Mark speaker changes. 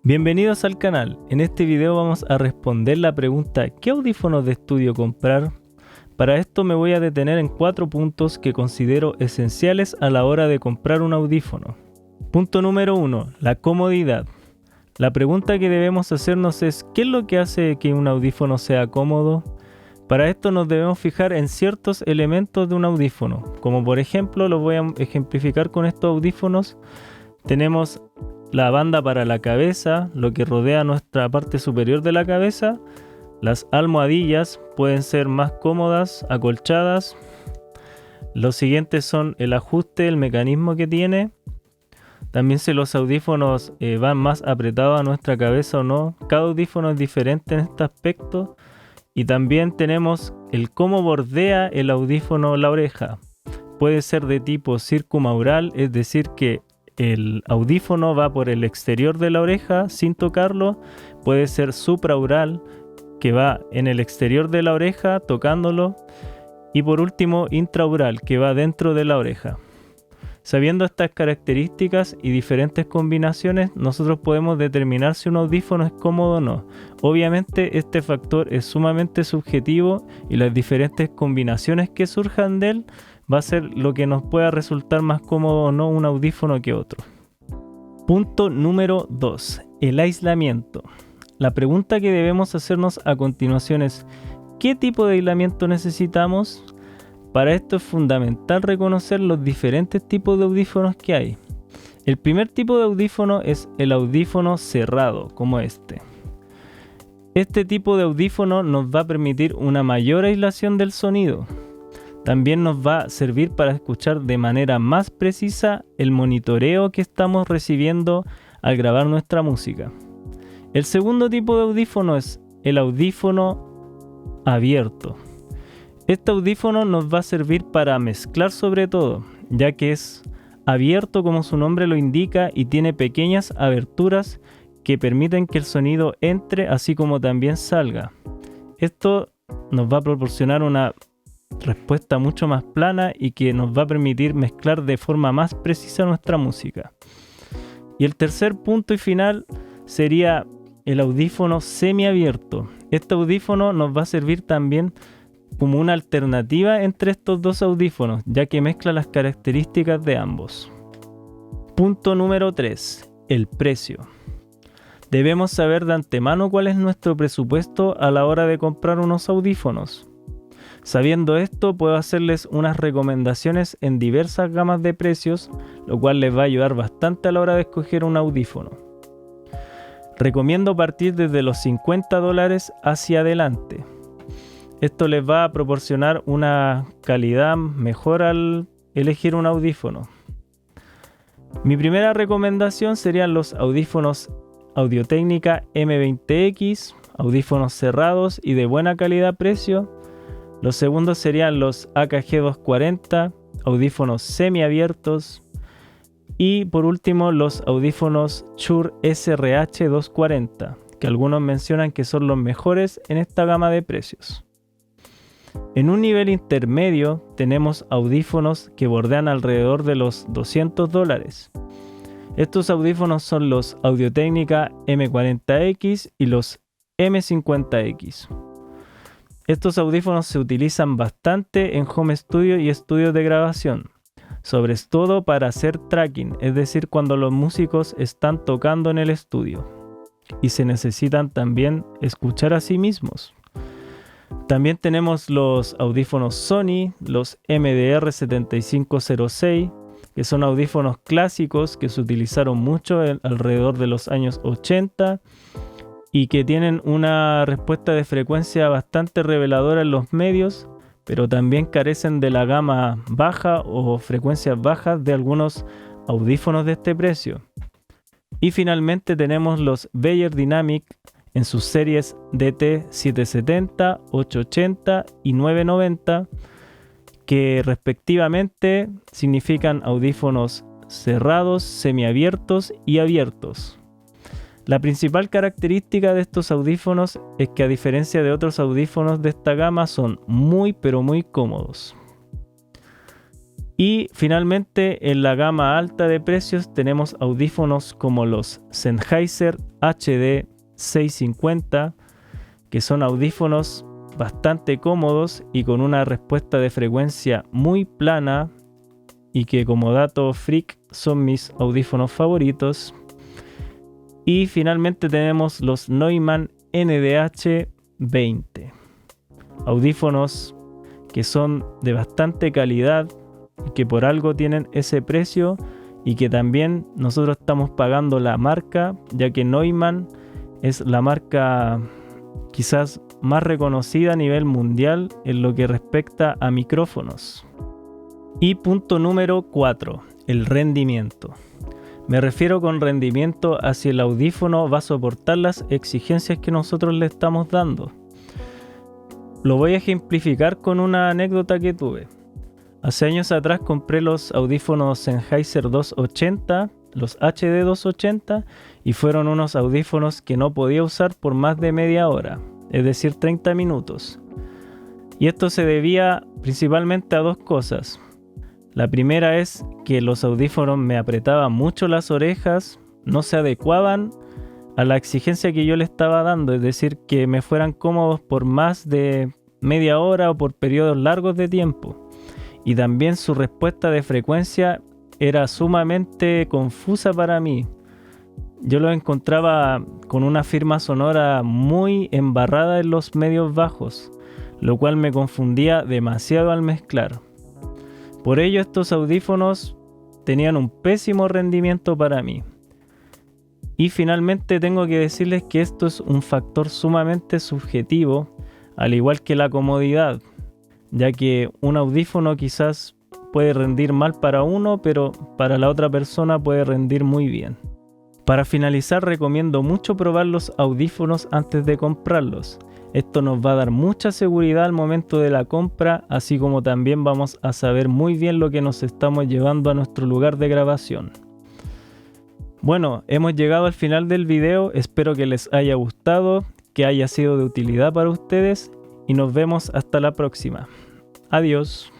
Speaker 1: Bienvenidos al canal. En este video vamos a responder la pregunta ¿qué audífonos de estudio comprar? Para esto me voy a detener en 4 puntos que considero esenciales a la hora de comprar un audífono. Punto número 1. La comodidad. La pregunta que debemos hacernos es ¿qué es lo que hace que un audífono sea cómodo? Para esto nos debemos fijar en ciertos elementos de un audífono, como por ejemplo lo voy a ejemplificar con estos audífonos. Tenemos la banda para la cabeza, lo que rodea nuestra parte superior de la cabeza. Las almohadillas pueden ser más cómodas, acolchadas. Los siguientes son el ajuste, el mecanismo que tiene. También si los audífonos van más apretados a nuestra cabeza o no. Cada audífono es diferente en este aspecto. Y también tenemos el cómo bordea el audífono la oreja. Puede ser de tipo circumaural, es decir que el audífono va por el exterior de la oreja sin tocarlo. Puede ser supraural, que va en el exterior de la oreja tocándolo. Y por último, intraural, que va dentro de la oreja. Sabiendo estas características y diferentes combinaciones, nosotros podemos determinar si un audífono es cómodo o no. Obviamente este factor es sumamente subjetivo y las diferentes combinaciones que surjan de él va a ser lo que nos pueda resultar más cómodo o no un audífono que otro. Punto número 2. El aislamiento. La pregunta que debemos hacernos a continuación es ¿qué tipo de aislamiento necesitamos? Para esto es fundamental reconocer los diferentes tipos de audífonos que hay. El primer tipo de audífono es el audífono cerrado, como este. Este tipo de audífono nos va a permitir una mayor aislación del sonido. También nos va a servir para escuchar de manera más precisa el monitoreo que estamos recibiendo al grabar nuestra música. El segundo tipo de audífono es el audífono abierto. Este audífono nos va a servir para mezclar sobre todo, ya que es abierto como su nombre lo indica y tiene pequeñas aberturas que permiten que el sonido entre así como también salga. Esto nos va a proporcionar una respuesta mucho más plana y que nos va a permitir mezclar de forma más precisa nuestra música. Y el tercer punto y final sería el audífono semiabierto. Este audífono nos va a servir también como una alternativa entre estos dos audífonos, ya que mezcla las características de ambos. Punto número 3. El precio. Debemos saber de antemano cuál es nuestro presupuesto a la hora de comprar unos audífonos. Sabiendo esto, puedo hacerles unas recomendaciones en diversas gamas de precios, lo cual les va a ayudar bastante a la hora de escoger un audífono. Recomiendo partir desde los $50 hacia adelante. Esto les va a proporcionar una calidad mejor al elegir un audífono. Mi primera recomendación serían los audífonos Audio-Técnica M20X, audífonos cerrados y de buena calidad-precio. Los segundos serían los AKG240, audífonos semiabiertos. Y por último los audífonos Shure SRH240, que algunos mencionan que son los mejores en esta gama de precios. En un nivel intermedio tenemos audífonos que bordean alrededor de los $200. Estos audífonos son los Audio-Técnica M40X y los M50X. Estos audífonos se utilizan bastante en home studio y estudios de grabación, sobre todo para hacer tracking, es decir, cuando los músicos están tocando en el estudio y se necesitan también escuchar a sí mismos. También tenemos los audífonos Sony, los MDR7506, que son audífonos clásicos que se utilizaron mucho alrededor de los años 80 y que tienen una respuesta de frecuencia bastante reveladora en los medios, pero también carecen de la gama baja o frecuencias bajas de algunos audífonos de este precio. Y finalmente tenemos los Beyerdynamic en sus series DT770, 880 y 990, que respectivamente significan audífonos cerrados, semiabiertos y abiertos. La principal característica de estos audífonos es que a diferencia de otros audífonos de esta gama son muy pero muy cómodos. Y finalmente en la gama alta de precios tenemos audífonos como los Sennheiser HD 650, que son audífonos bastante cómodos y con una respuesta de frecuencia muy plana, y que como dato freak son mis audífonos favoritos. Y finalmente tenemos los Neumann NDH 20, audífonos que son de bastante calidad y que por algo tienen ese precio, y que también nosotros estamos pagando la marca, ya que Neumann es la marca quizás más reconocida a nivel mundial en lo que respecta a micrófonos. Y punto número 4, el rendimiento. Me refiero con rendimiento a si el audífono va a soportar las exigencias que nosotros le estamos dando. Lo voy a ejemplificar con una anécdota que tuve. Hace años atrás compré los audífonos Sennheiser 280, los HD 280, y fueron unos audífonos que no podía usar por más de media hora, es decir, 30 minutos. Y esto se debía principalmente a dos cosas. La primera es que los audífonos me apretaban mucho las orejas, no se adecuaban a la exigencia que yo le estaba dando, es decir, que me fueran cómodos por más de media hora o por periodos largos de tiempo. Y también su respuesta de frecuencia era sumamente confusa para mí. Yo lo encontraba con una firma sonora muy embarrada en los medios bajos, lo cual me confundía demasiado al mezclar. Por ello, estos audífonos tenían un pésimo rendimiento para mí. Y finalmente tengo que decirles que esto es un factor sumamente subjetivo, al igual que la comodidad, ya que un audífono quizás puede rendir mal para uno, pero para la otra persona puede rendir muy bien. Para finalizar, recomiendo mucho probar los audífonos antes de comprarlos. Esto nos va a dar mucha seguridad al momento de la compra, así como también vamos a saber muy bien lo que nos estamos llevando a nuestro lugar de grabación. Bueno, hemos llegado al final del video, espero que les haya gustado, que haya sido de utilidad para ustedes, y nos vemos hasta la próxima. Adiós.